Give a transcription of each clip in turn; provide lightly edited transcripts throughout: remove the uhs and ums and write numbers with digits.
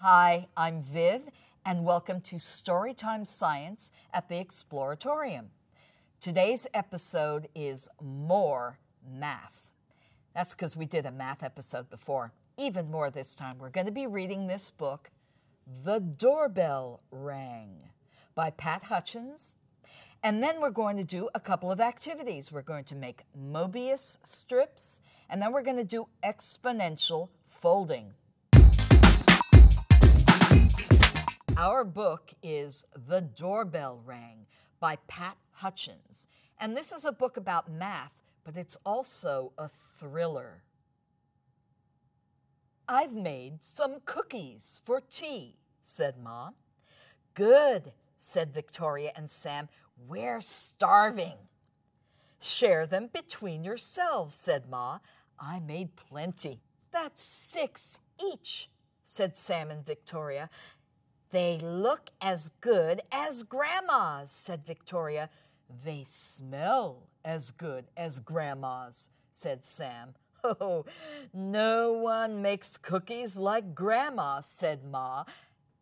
Hi, I'm Viv, and welcome to Storytime Science at the Exploratorium. Today's episode is more math. That's because we did a math episode before. Even more this time. We're going to be reading this book, The Doorbell Rang, by Pat Hutchins. And then we're going to do a couple of activities. We're going to make Mobius strips, and then we're going to do exponential folding. Our book is The Doorbell Rang by Pat Hutchins. And this is a book about math, but it's also a thriller. I've made some cookies for tea, said Ma. Good, said Victoria and Sam. We're starving. Share them between yourselves, said Ma. I made plenty. That's 6 each, said Sam and Victoria. They look as good as Grandma's, said Victoria. They smell as good as Grandma's, said Sam. Oh, no one makes cookies like Grandma, said Ma,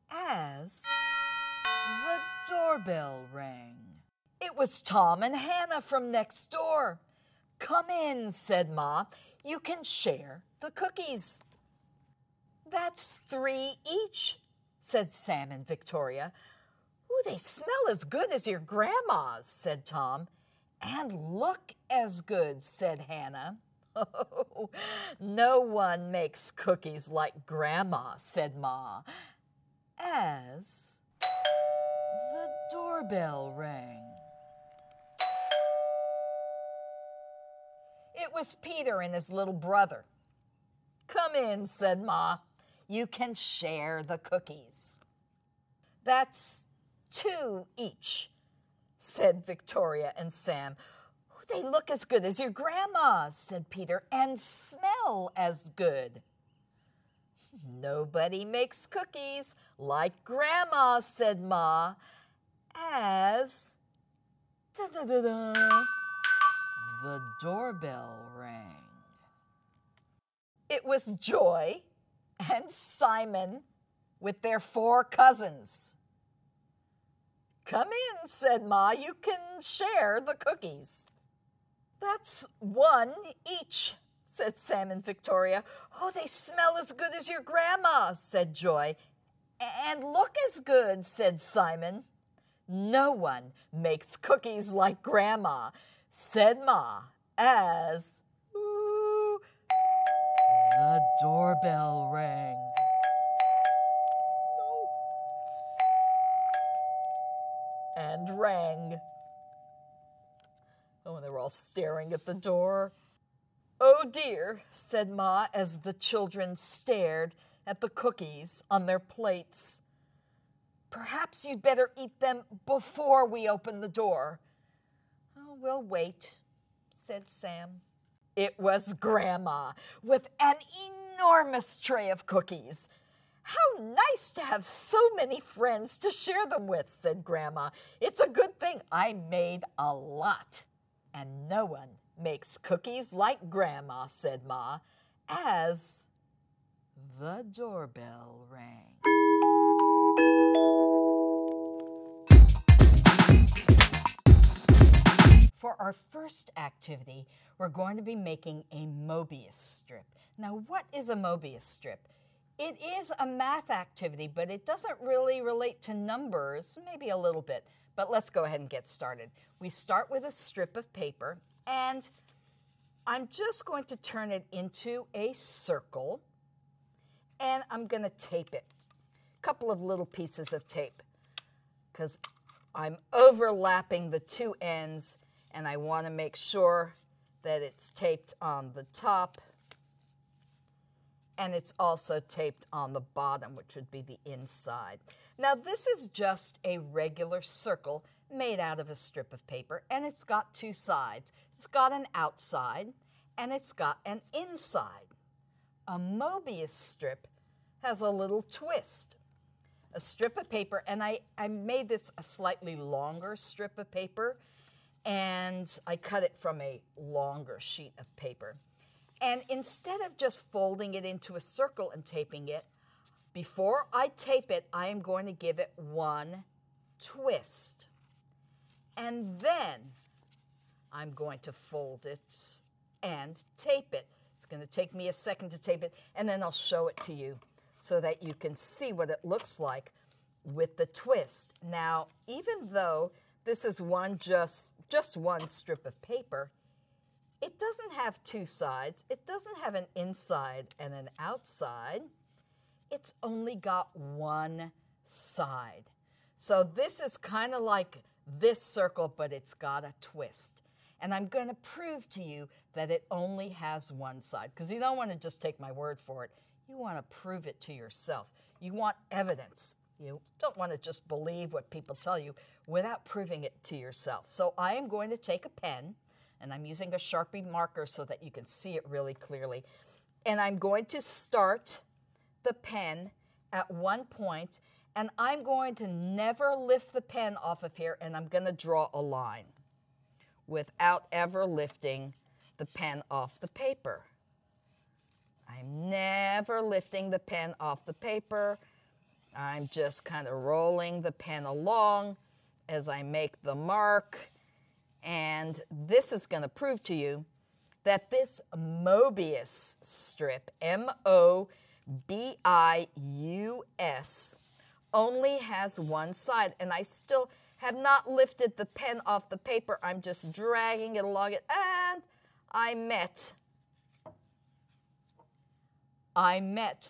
as the doorbell rang. It was Tom and Hannah from next door. Come in, said Ma. You can share the cookies. That's 3 each, said Sam and Victoria. Ooh, they smell as good as your Grandma's, said Tom. And look as good, said Hannah. Oh, no one makes cookies like Grandma, said Ma, as the doorbell rang. It was Peter and his little brother. Come in, said Ma. You can share the cookies. That's 2 each, said Victoria and Sam. They look as good as your Grandma's, said Peter, and smell as good. Nobody makes cookies like Grandma, said Ma, as the doorbell rang. It was Joy and Simon with their 4 cousins. Come in, said Ma. You can share the cookies. That's 1 each, said Sam and Victoria. Oh, they smell as good as your Grandma, said Joy. And look as good, said Simon. No one makes cookies like Grandma, said Ma, as the doorbell rang. And rang. Oh, and they were all staring at the door. Oh dear, said Ma as the children stared at the cookies on their plates. Perhaps you'd better eat them before we open the door. Oh, we'll wait, said Sam. It was Grandma with an enormous tray of cookies. How nice to have so many friends to share them with, said Grandma. It's a good thing I made a lot. And no one makes cookies like Grandma, said Ma, as the doorbell rang. For our first activity, we're going to be making a Mobius strip. Now, what is a Mobius strip? It is a math activity, but it doesn't really relate to numbers, maybe a little bit. But let's go ahead and get started. We start with a strip of paper, and I'm just going to turn it into a circle, and I'm going to tape it. A couple of little pieces of tape, because I'm overlapping the 2 ends, and I want to make sure that it's taped on the top and it's also taped on the bottom, which would be the inside. Now, this is just a regular circle made out of a strip of paper, and it's got two sides. It's got an outside, and it's got an inside. A Mobius strip has a little twist. A strip of paper, and I made this a slightly longer strip of paper, and I cut it from a longer sheet of paper. And instead of just folding it into a circle and taping it, before I tape it, I am going to give it one twist. And then I'm going to fold it and tape it. It's going to take me a second to tape it, and then I'll show it to you so that you can see what it looks like with the twist. Now, even though this is just one strip of paper, it doesn't have two sides. It doesn't have an inside and an outside. It's only got one side. So this is kind of like this circle, but it's got a twist. And I'm going to prove to you that it only has one side, because you don't want to just take my word for it. You want to prove it to yourself. You want evidence. You don't want to just believe what people tell you without proving it to yourself. So I am going to take a pen, and I'm using a Sharpie marker so that you can see it really clearly. And I'm going to start the pen at one point, and I'm going to never lift the pen off of here, and I'm going to draw a line without ever lifting the pen off the paper. I'm never lifting the pen off the paper. I'm just kind of rolling the pen along as I make the mark. And this is going to prove to you that this Mobius strip, M-O-B-I-U-S, only has one side. And I still have not lifted the pen off the paper. I'm just dragging it along it. And I met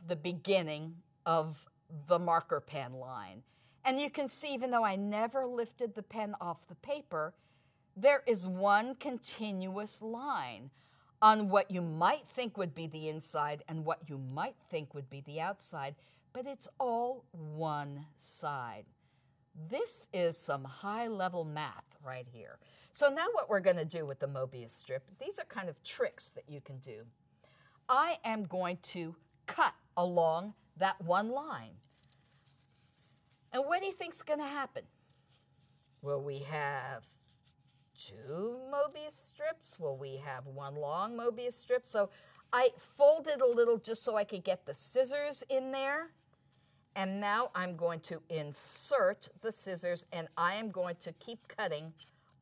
the beginning of the marker pen line. And you can see, even though I never lifted the pen off the paper, there is one continuous line on what you might think would be the inside and what you might think would be the outside, but it's all one side. This is some high-level math right here. So now what we're going to do with the Mobius strip, these are kind of tricks that you can do. I am going to cut along that one line. And what do you think's going to happen? Will we have two Mobius strips? Will we have one long Mobius strip? So I folded a little just so I could get the scissors in there. And now I'm going to insert the scissors, and I am going to keep cutting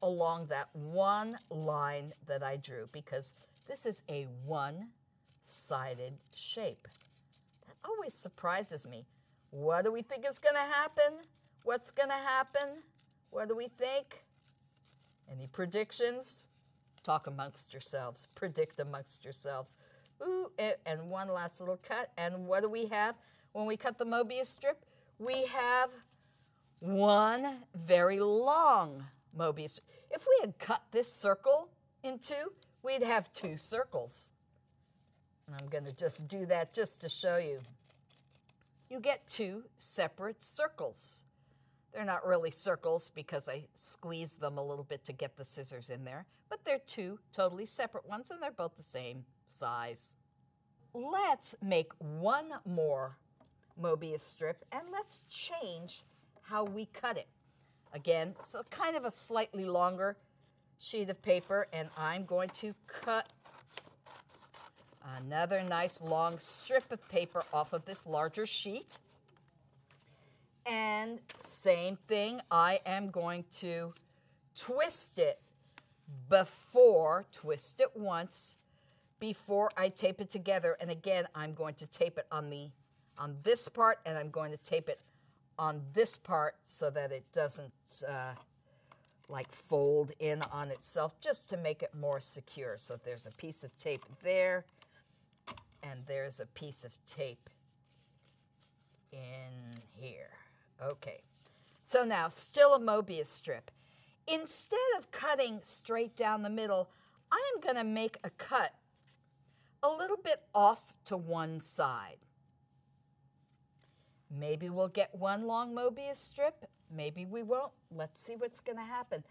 along that one line that I drew, because this is a one-sided shape. That always surprises me. What do we think is going to happen? What's going to happen? What do we think? Any predictions? Talk amongst yourselves. Predict amongst yourselves. Ooh, and one last little cut. And what do we have when we cut the Mobius strip? We have one very long Mobius. If we had cut this circle in two, we'd have two circles. And I'm going to just do that just to show you. You get two separate circles. They're not really circles because I squeezed them a little bit to get the scissors in there, but they're two totally separate ones, and they're both the same size. Let's make one more Mobius strip, and let's change how we cut it. Again, it's kind of a slightly longer sheet of paper, and I'm going to cut another nice long strip of paper off of this larger sheet. And same thing, I am going to twist it twist it once before I tape it together. And again, I'm going to tape it on this part, and I'm going to tape it on this part so that it doesn't like fold in on itself, just to make it more secure. So there's a piece of tape there, and there's a piece of tape in here. Okay, so now still a Mobius strip. Instead of cutting straight down the middle, I am going to make a cut a little bit off to one side. Maybe we'll get one long Mobius strip. Maybe we won't. Let's see what's going to happen.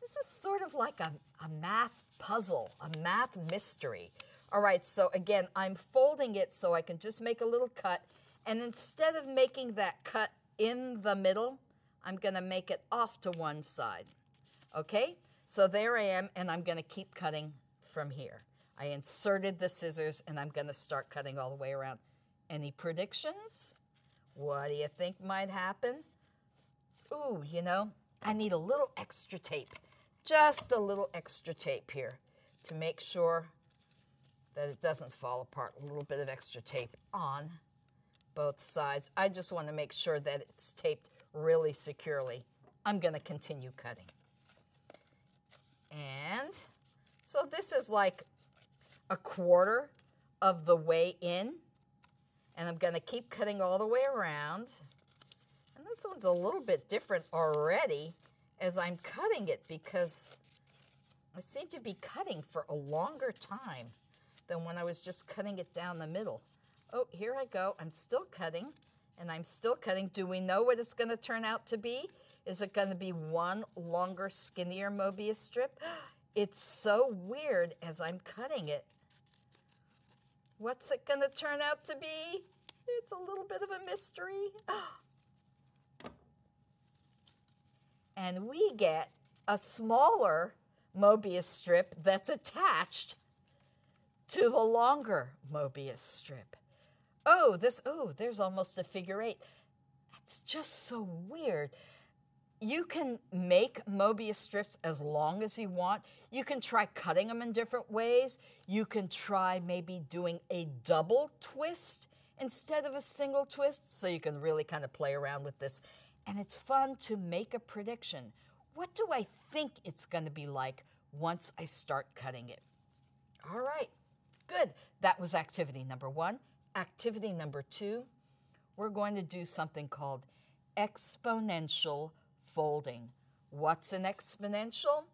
This is sort of like a math puzzle, a math mystery. All right, so again, I'm folding it so I can just make a little cut. And instead of making that cut in the middle, I'm going to make it off to one side. Okay, so there I am, and I'm going to keep cutting from here. I inserted the scissors, and I'm going to start cutting all the way around. Any predictions? What do you think might happen? Ooh, you know, I need a little extra tape, just a little extra tape here to make sure that it doesn't fall apart. A little bit of extra tape on both sides. I just want to make sure that it's taped really securely. I'm going to continue cutting. And so this is like a quarter of the way in, and I'm going to keep cutting all the way around. And this one's a little bit different already as I'm cutting it because I seem to be cutting for a longer time than when I was just cutting it down the middle. Oh, here I go. I'm still cutting, and I'm still cutting. Do we know what it's going to turn out to be? Is it going to be one longer, skinnier Mobius strip? It's so weird as I'm cutting it. What's it going to turn out to be? It's a little bit of a mystery. And we get a smaller Mobius strip that's attached to the longer Mobius strip. Oh, there's almost a figure 8. That's just so weird. You can make Mobius strips as long as you want. You can try cutting them in different ways. You can try maybe doing a double twist instead of a single twist, so you can really kind of play around with this. And it's fun to make a prediction. What do I think it's going to be like once I start cutting it? All right, good. That was activity number 1. Activity number 2, we're going to do something called exponential folding. What's an exponential?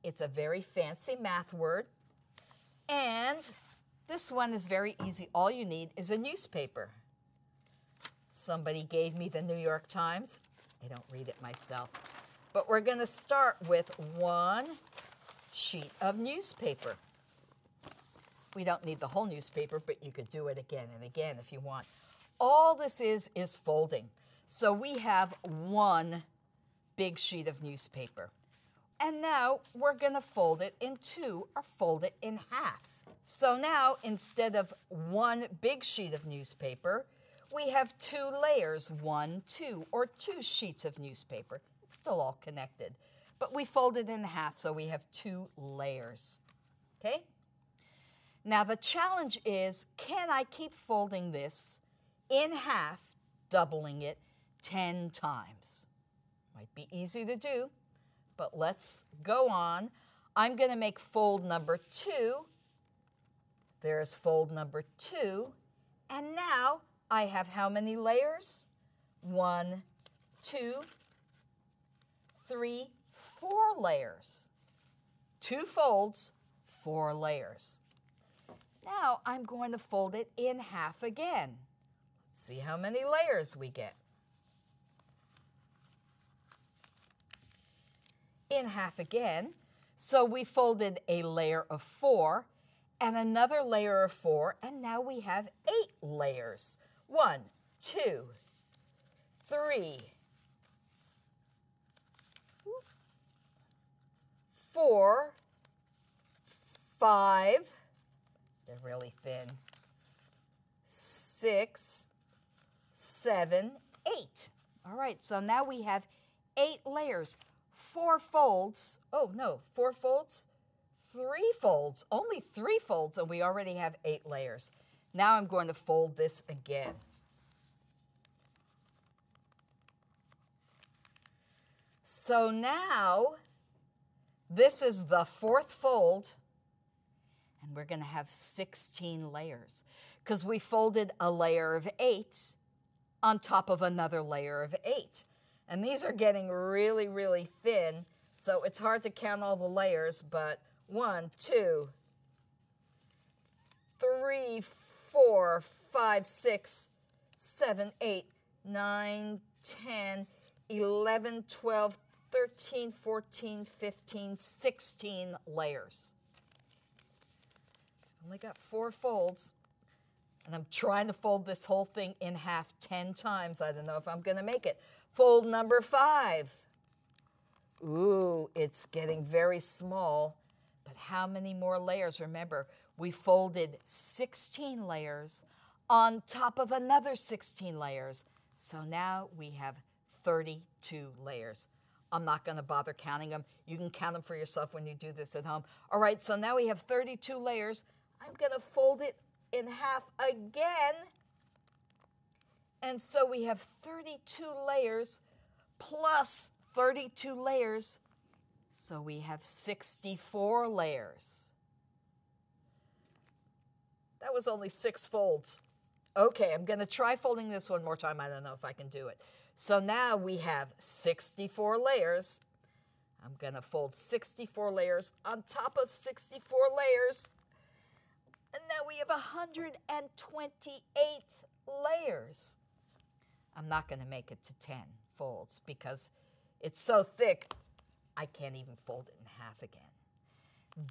It's a very fancy math word, and this one is very easy. All you need is a newspaper. Somebody gave me the New York Times. I don't read it myself. But we're going to start with one sheet of newspaper. We don't need the whole newspaper, but you could do it again and again if you want. All this is folding. So we have one big sheet of newspaper. And now we're going to fold it in 2 or fold it in half. So now instead of one big sheet of newspaper, we have 2 layers, 1, 2, or 2 sheets of newspaper. It's still all connected. But we fold it in half, so we have 2 layers. Okay? Now the challenge is, can I keep folding this in half, doubling it 10 times? Might be easy to do, but let's go on. I'm going to make fold number 2. There's fold number 2. And now I have how many layers? 1, 2, 3, 4 layers. 2 folds, 4 layers. Now I'm going to fold it in half again. Let's see how many layers we get. In half again. So we folded a layer of 4 and another layer of 4, and now we have 8 layers. 1, 2, 3, 4, 5, they're really thin, 6, 7, 8. All right, so now we have 8 layers, 4 folds. Oh, no, 4 folds, 3 folds, only 3 folds, and we already have 8 layers. Now I'm going to fold this again. So now this is the 4th fold, and we're going to have 16 layers because we folded a layer of 8 on top of another layer of 8. And these are getting really, really thin, so it's hard to count all the layers, but 1, 2, 3, 3, 4, 5, 6, 7, 8, 9, 10, 11, 12, 13, 14, 15, 16 layers. Only got 4 folds, and I'm trying to fold this whole thing in half 10 times. I don't know if I'm going to make it. Fold number 5. Ooh, it's getting very small, but how many more layers? Remember, we folded 16 layers on top of another 16 layers. So now we have 32 layers. I'm not going to bother counting them. You can count them for yourself when you do this at home. All right, so now we have 32 layers. I'm going to fold it in half again. And so we have 32 layers plus 32 layers. So we have 64 layers. That was only 6 folds. Okay, I'm going to try folding this one more time. I don't know if I can do it. So now we have 64 layers. I'm going to fold 64 layers on top of 64 layers. And now we have 128 layers. I'm not going to make it to 10 folds because it's so thick, I can't even fold it in half again.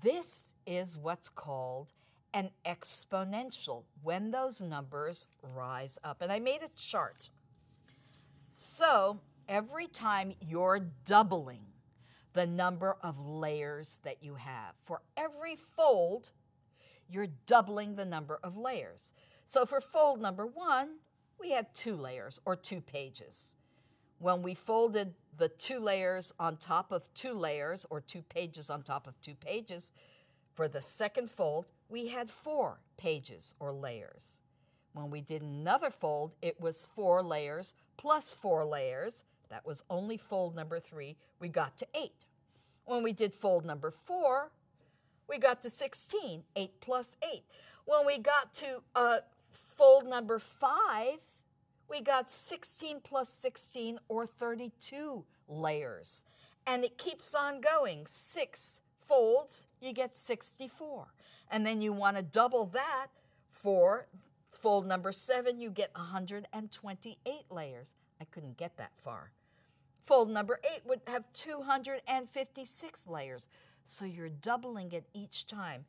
This is what's called an exponential, when those numbers rise up. And I made a chart. So every time you're doubling the number of layers that you have, for every fold, you're doubling the number of layers. So for fold number 1, we had 2 layers or 2 pages. When we folded the 2 layers on top of 2 layers or 2 pages on top of 2 pages, for the second fold, we had 4 pages or layers. When we did another fold, it was 4 layers plus 4 layers. That was only fold number 3. We got to 8. When we did fold number 4, we got to 16, 8 plus 8. When we got to fold number 5, we got 16 plus 16, or 32 layers. And it keeps on going. 6 folds, you get 64. And then you want to double that for fold number 7, you get 128 layers. I couldn't get that far. Fold number 8 would have 256 layers. So you're doubling it each time.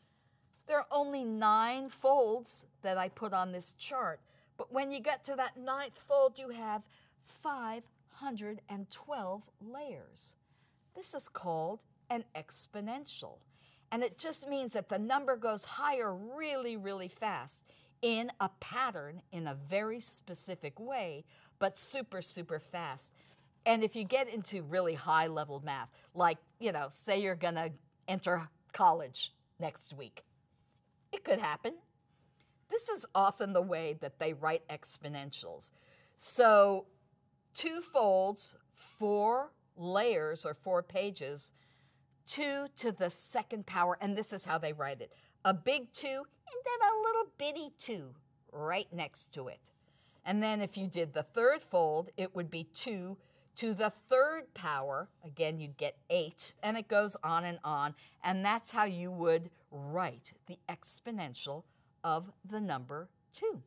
There are only 9 folds that I put on this chart. But when you get to that 9th fold, you have 512 layers. This is called an exponential. And it just means that the number goes higher really, really fast in a pattern in a very specific way, but super, super fast. And if you get into really high-level math, like, say you're going to enter college next week, it could happen. This is often the way that they write exponentials. So 2 folds, 4 layers or 4 pages, 2 to the 2nd power, and this is how they write it. A big 2 and then a little bitty 2 right next to it. And then if you did the 3rd fold, it would be 2 to the 3rd power. Again, you'd get 8, and it goes on, and that's how you would write the exponential of the number 2.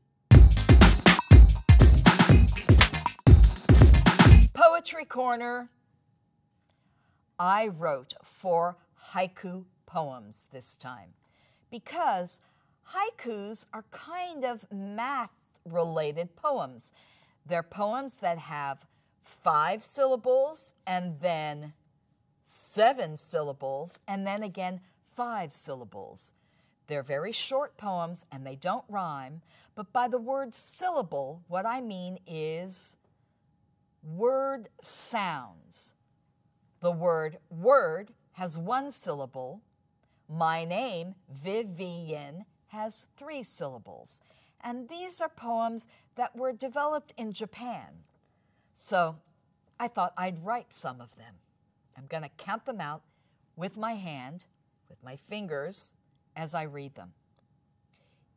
Poetry Corner. I wrote 4 haiku poems this time because haikus are kind of math-related poems. They're poems that have 5 syllables and then 7 syllables and then again 5 syllables. They're very short poems and they don't rhyme, but by the word syllable, what I mean is word sounds. The word word has 1 syllable. My name, Vivian, has 3 syllables. And these are poems that were developed in Japan. So I thought I'd write some of them. I'm going to count them out with my hand, with my fingers, as I read them.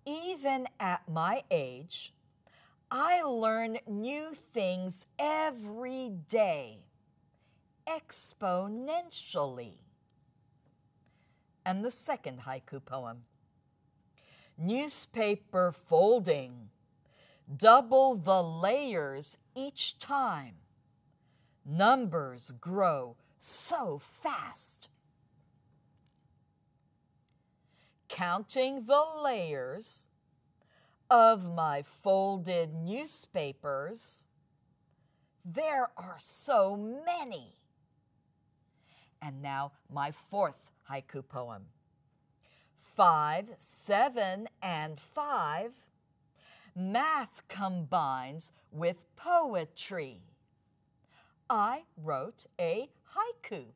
Even at my age, I learn new things every day, exponentially. And the second haiku poem. newspaper folding. Double the layers each time. Numbers grow so fast. Counting the layers of my folded newspapers, there are so many. And now my fourth haiku poem. 5, 7, and 5. Math combines with poetry. I wrote a haiku.